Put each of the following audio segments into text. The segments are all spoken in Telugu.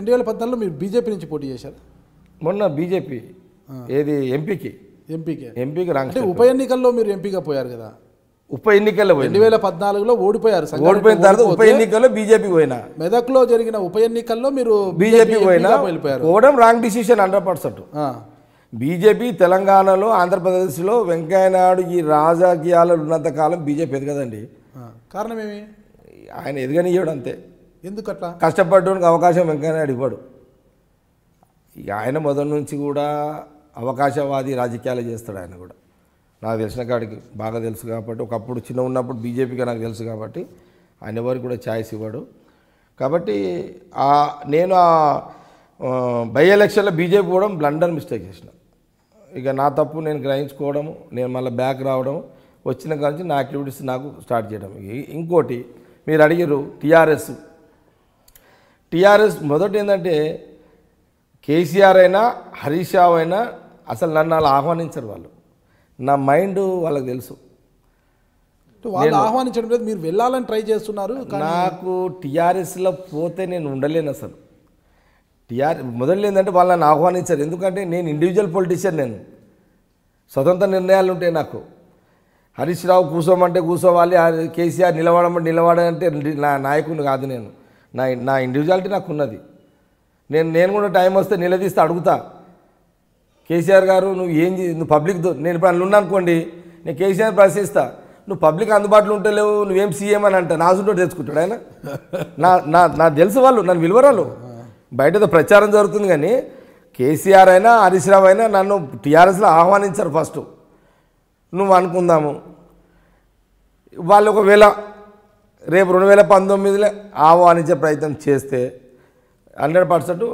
2014లో మీరు బీజేపీ నుంచి పోటీ చేశారు. మొన్న బీజేపీ ఏది ఎంపీకి అంటే ఉప ఎన్నికల్లో మీరు ఎంపీగా పోయారు కదా. ఉప ఎన్నికల్లో 2014లో ఓడిపోయారు. ఓడిపోయిన తర్వాత ఉప ఎన్నికల్లో బీజేపీ పోయినా, మెదక్లో జరిగిన ఉప ఎన్నికల్లో మీరు బీజేపీ పోయినా పోవడం రాంగ్ డిసిషన్ 100%. బీజేపీ తెలంగాణలో ఆంధ్రప్రదేశ్లో వెంకయ్యనాయుడు ఈ రాజకీయాలు ఉన్నంత కాలం బీజేపీ ఎదగదండి. కారణం ఏమి? ఆయన ఎదగనియ్యాడు అంతే. ఎందుకట్లా? కష్టపడడానికి అవకాశం వెంకయ్యనాయుడు ఇవ్వడు. ఇక ఆయన మొదటి నుంచి కూడా అవకాశవాది రాజకీయాలు చేస్తాడు. ఆయన కూడా నాకు తెలిసిన కాడికి బాగా తెలుసు కాబట్టి, ఒకప్పుడు చిన్న ఉన్నప్పుడు బీజేపీగా నాకు తెలుసు కాబట్టి ఆయన ఎవరికి కూడా ఛాయిస్ ఇవ్వడు. కాబట్టి నేను బై ఎలక్షన్లో బీజేపీ పోవడం బ్లండర్ మిస్టేక్ చేసిన. ఇక నా తప్పు నేను గ్రహించుకోవడము, నేను మళ్ళీ బ్యాక్ రావడం, వచ్చిన కాంచి నా యాక్టివిటీస్ నాకు స్టార్ట్ చేయడం. ఇంకోటి మీరు అడిగారు టీఆర్ఎస్ మొదటి ఏంటంటే కేసీఆర్ అయినా హరీష్ రావు అయినా అసలు నన్ను అలా ఆహ్వానించరు. వాళ్ళు నా మైండ్ వాళ్ళకి తెలుసు. వాళ్ళు ఆహ్వానించడం లేదు, మీరు వెళ్ళాలని ట్రై చేస్తున్నారు. నాకు టీఆర్ఎస్లో పోతే నేను ఉండలేను అసలు. మొదలు ఏంటంటే వాళ్ళు నన్ను ఆహ్వానించారు. ఎందుకంటే నేను ఇండివిజువల్ పొలిటీషియన్, నేను స్వతంత్ర నిర్ణయాలు ఉంటాయి నాకు. హరీష్ రావు కూర్చోమంటే కూర్చోవాలి, కేసీఆర్ నిలబడమంటే నిలబడాలంటే నా నాయకుని కాదు నేను. నా ఇండివిజువాలిటీ నాకు ఉన్నది. నేను కూడా టైం వస్తే నిలదీస్తే అడుగుతా, కేసీఆర్ గారు నువ్వు పబ్లిక్తో, నేను ఇప్పుడు అందులో ఉన్నా అనుకోండి, నేను కేసీఆర్ ప్రశ్నిస్తా, నువ్వు పబ్లిక్ అందుబాటులో ఉంటలేవు, నువ్వేం సీఎం అని అంట, నాసుంటో తెచ్చుకుంటాడు ఆయన. నా తెలుసు వాళ్ళు నన్ను విలువరాలు. బయటతో ప్రచారం జరుగుతుంది కానీ కేసీఆర్ అయినా హరీష్ రావు అయినా నన్ను టీఆర్ఎస్లో ఆహ్వానించారు ఫస్ట్. నువ్వు అనుకుందాము వాళ్ళు ఒకవేళ రేపు 2019లో ఆహ్వానించే ప్రయత్నం చేస్తే 100%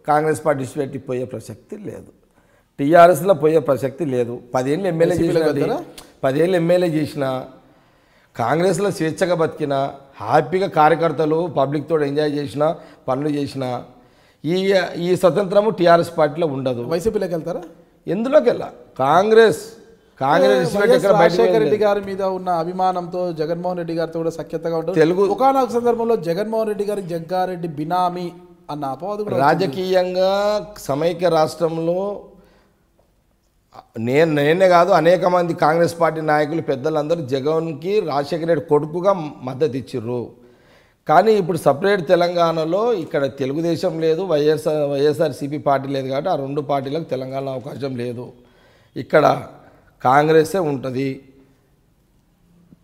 కాంగ్రెస్ పార్టీ పెట్టి పోయే ప్రసక్తి లేదు, టీఆర్ఎస్లో పోయే ప్రసక్తి లేదు. 10 ఏళ్ళు ఎమ్మెల్యే చేసిన కాంగ్రెస్లో స్వేచ్ఛగా బతికిన, హ్యాపీగా కార్యకర్తలు పబ్లిక్తో ఎంజాయ్ చేసిన, పనులు చేసిన ఈ స్వతంత్రము టీఆర్ఎస్ పార్టీలో ఉండదు. వైసీపీలోకి వెళ్తారా? ఎందులోకి వెళ్ళా? కాంగ్రెస్ రాజశేఖర రెడ్డి గారి మీద ఉన్న అభిమానంతో జగన్మోహన్ రెడ్డి గారితో కూడా సఖ్యతగా ఉంటుంది. తెలుగు ఒకనొక సందర్భంలో జగన్మోహన్ రెడ్డి గారి జగ్గారెడ్డి బినామీ అన్న అపవాదు కూడా రాజకీయంగా సమైక్య రాష్ట్రంలో నేనే కాదు అనేక మంది కాంగ్రెస్ పార్టీ నాయకులు పెద్దలందరూ జగన్కి రాజశేఖర రెడ్డి కొడుకుగా మద్దతు ఇచ్చిర్రు. కానీ ఇప్పుడు సపరేట్ తెలంగాణలో ఇక్కడ తెలుగుదేశం లేదు, వైఎస్ఆర్సీపీ పార్టీ లేదు కాబట్టి ఆ రెండు పార్టీలకు తెలంగాణలో అవకాశం లేదు. ఇక్కడ కాంగ్రెసే ఉంటుంది,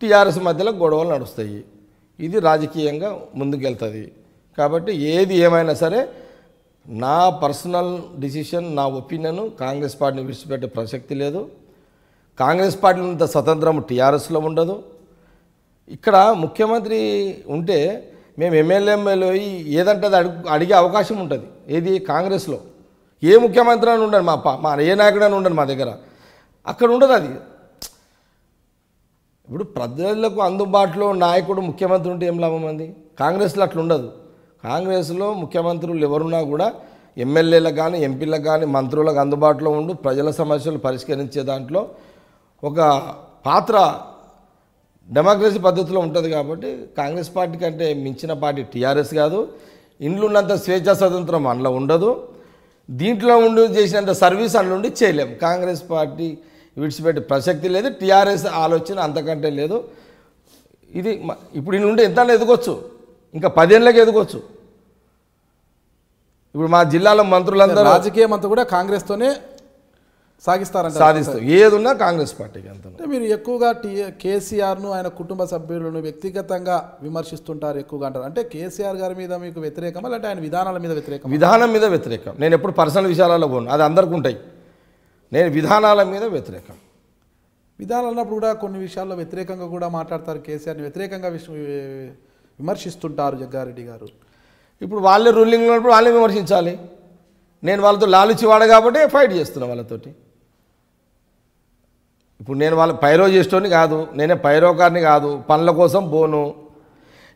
టీఆర్ఎస్ మధ్యలో గొడవలు నడుస్తాయి. ఇది రాజకీయంగా ముందుకెళ్తుంది. కాబట్టి ఏది ఏమైనా సరే నా పర్సనల్ డిసిషన్, నా ఒపీనియన్, కాంగ్రెస్ పార్టీని విడిచిపెట్టే ప్రసక్తి లేదు. కాంగ్రెస్ పార్టీలో ఇంత స్వతంత్రం టీఆర్ఎస్లో ఉండదు. ఇక్కడ ముఖ్యమంత్రి ఉంటే మేము ఎమ్మెల్యేలు ఏదంటే అది అడిగే అవకాశం ఉంటుంది. ఏది కాంగ్రెస్లో ఏ ముఖ్యమంత్రి అని ఉండదు, మా ఏ నాయకుడు అని ఉండదు మా దగ్గర, అక్కడ ఉండదు అది. ఇప్పుడు ప్రజలకు అందుబాటులో నాయకుడు ముఖ్యమంత్రి ఉంటే ఏం లాభం అంది? కాంగ్రెస్లో అట్లా ఉండదు. కాంగ్రెస్లో ముఖ్యమంత్రులు ఎవరున్నా కూడా ఎమ్మెల్యేలకు కానీ ఎంపీలకు కానీ మంత్రులకు అందుబాటులో ఉండి ప్రజల సమస్యలు పరిష్కరించే దాంట్లో ఒక పాత్ర డెమోక్రసీ పద్ధతిలో ఉంటుంది. కాబట్టి కాంగ్రెస్ పార్టీ కంటే మించిన పార్టీ టీఆర్ఎస్ కాదు. ఇండ్లు ఉన్నంత స్వేచ్ఛా స్వతంత్రం అందులో ఉండదు. దీంట్లో ఉండి చేసినంత సర్వీస్ అందులో ఉండి చేయలేము. కాంగ్రెస్ పార్టీ విడిచిపెట్టే ప్రసక్తి లేదు, టీఆర్ఎస్ ఆలోచన అంతకంటే లేదు. ఇది ఇప్పుడు ఈ నుండి ఎంత ఎదగొచ్చు, ఇంకా 10 ఏళ్ళకి ఎదగొచ్చు. ఇప్పుడు మా జిల్లాలో మంత్రులందరూ రాజకీయం అంతా కూడా కాంగ్రెస్తోనే సాధిస్తాం, ఏదున్నా కాంగ్రెస్ పార్టీకి. అంత మీరు ఎక్కువగా కేసీఆర్ను ఆయన కుటుంబ సభ్యులను వ్యక్తిగతంగా విమర్శిస్తుంటారు ఎక్కువగా అంటారు. అంటే కేసీఆర్ గారి మీద మీకు వ్యతిరేకమా లేదంటే ఆయన విధానాల మీద వ్యతిరేకం? విధానం మీద వ్యతిరేకం. నేను ఎప్పుడు పర్సనల్ విషయాలలో పోను, అది అందరికీ ఉంటాయి. నేను విధానాల మీద వ్యతిరేకం. విధానాలు అన్నప్పుడు కూడా కొన్ని విషయాల్లో వ్యతిరేకంగా కూడా మాట్లాడతారు. కేసీఆర్ని వ్యతిరేకంగా విమర్శిస్తుంటారు జగ్గారెడ్డి గారు. ఇప్పుడు వాళ్ళే రూలింగ్ ఉన్నప్పుడు వాళ్ళే విమర్శించాలి. నేను వాళ్ళతో లాలుచి వాడ కాబట్టి ఫైట్ చేస్తున్నా వాళ్ళతోటి. ఇప్పుడు నేను వాళ్ళ పైరో చేసేటోని కాదు, నేనే పైరోకారిని కాదు, పనుల కోసం పోను.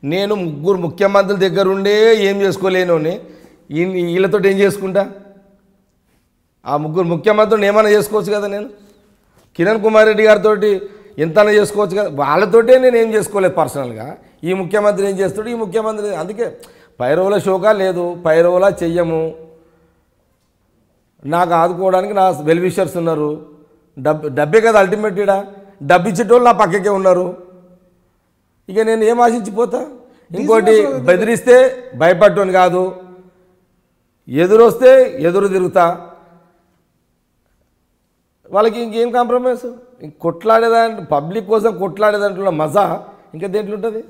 నేను 3 ముఖ్యమంత్రుల దగ్గర ఉండే ఏం చేసుకోలేను, వీళ్ళతో ఏం చేసుకుంటా? ఆ 3 ముఖ్యమంత్రులను ఏమైనా చేసుకోవచ్చు కదా. నేను కిరణ్ కుమార్ రెడ్డి గారితో ఎంతైనా చేసుకోవచ్చు కదా, వాళ్ళతోటే నేను ఏం చేసుకోలేదు పర్సనల్గా. ఈ ముఖ్యమంత్రి ఏం చేస్తాడు, ఈ ముఖ్యమంత్రి, అందుకే పైరవుల షోకా లేదు, పైరవులా చెయ్యము. నాకు ఆదుకోవడానికి నా వెల్ విషర్స్ ఉన్నారు. డబ్బే కదా అల్టిమేట్. ఇడా డబ్బు ఇచ్చేటోళ్ళు నా పక్కకే ఉన్నారు. ఇక నేను ఏం ఆశించిపోతా. ఇంకోటి, బెదిరిస్తే భయపడ్డోని కాదు, ఎదురొస్తే ఎదురు తిరుగుతా. వాళ్ళకి ఇంకేం కాంప్రమైజ్, కొట్లాడేదాంట్లో పబ్లిక్ కోసం కొట్లాడేదాంట్లో మజా ఇంకా దేంట్లో ఉంటుంది.